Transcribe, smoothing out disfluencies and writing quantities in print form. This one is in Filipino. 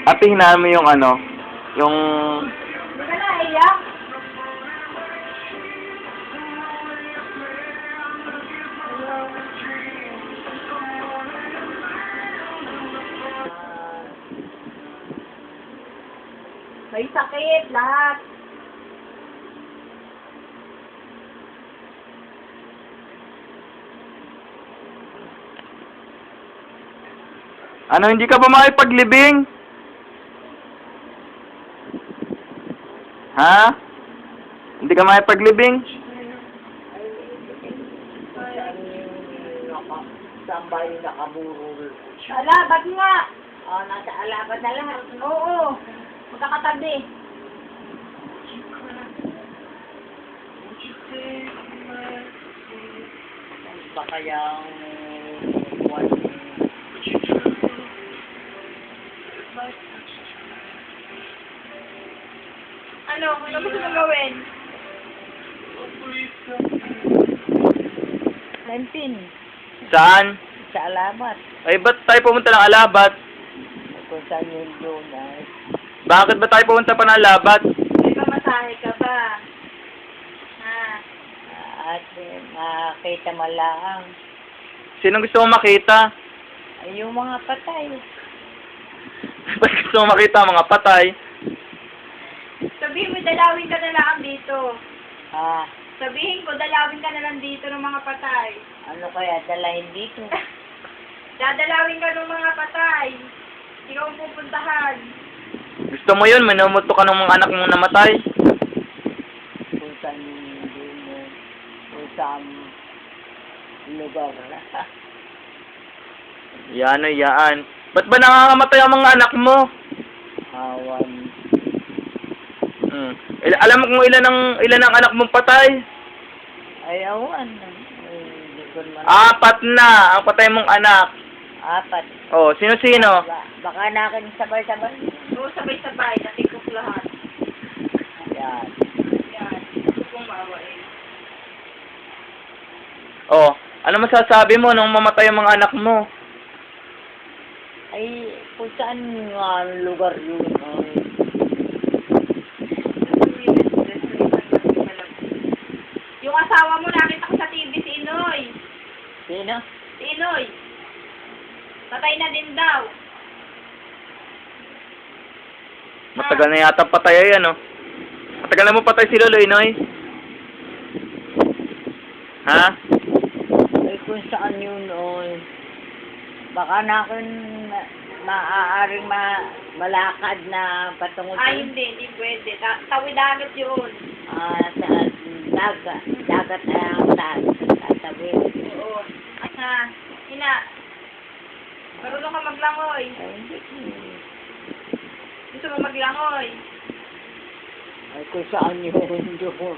Ate, hinaan mo yung ano, yung... Hindi ka na iyak. May sakit lahat. Ano, hindi ka ba makipaglibing? Ha? Hindi ka makipaglibing? Saan ba yung nakaburol? Alabat nga. Oh, nasa alabat na lahat. Oo. Magkakatabi. Ba kayang one Ano gusto mong gawin? 19 Saan? sa alabat. Ay, ba't tayo pumunta ng Alabat? Kung saan yung doon ay Bakit ba tayo pumunta pa ng Alabat? May mamasahe ka ba? Ha? at makita mo lang Sinong gusto mo makita? ay yung mga patay. Ba't gusto mo makita ang mga patay? Sabihin mo, dalawin ka na lang dito. Ah, Sabihin ko, dalawin ka na lang dito ng mga patay. ano kaya dalahin dito? Dadalawin ka ng mga patay. Ikaw ang pupuntahan. Gusto mo yun? Manumuto ka ng mga anak mong namatay? Kung saan doon kung saan lugar. Yan o yan. Ba't ba nangangamatay ang mga anak mo? Awan. Alam mo kung ilan ang anak mong patay? Ay, awan. Ay, hindi ko naman. 4 na ang patay mong anak. 4. Oh, sino-sino? Baka nakin sabay-sabay. Oo, sabay-sabay. Natikok lahat. Yan. Yan. Gusto kong maawain. Oh, ano masasabi mo nung mamatay ang mga anak mo? Ay, kung saan nga lugar yun? Ay, Yung asawa mo, nakita ko sa TV, si Inoy. sino? Si Inoy. Patay na din daw. Matagal na yata patay yan, oh. Matagal na mo patay si Lolo Inoy? Ha? Ay, kung saan yun, oy. Baka nakin maaaring malakad na patungo Ay, hindi pwede. Tawid agad yun. sa dagat na ang tatabi. Oo. Ina. Marunong ka maglangoy. Ay, hindi. Gusto mo maglangoy. Ay, kung saan yun doon.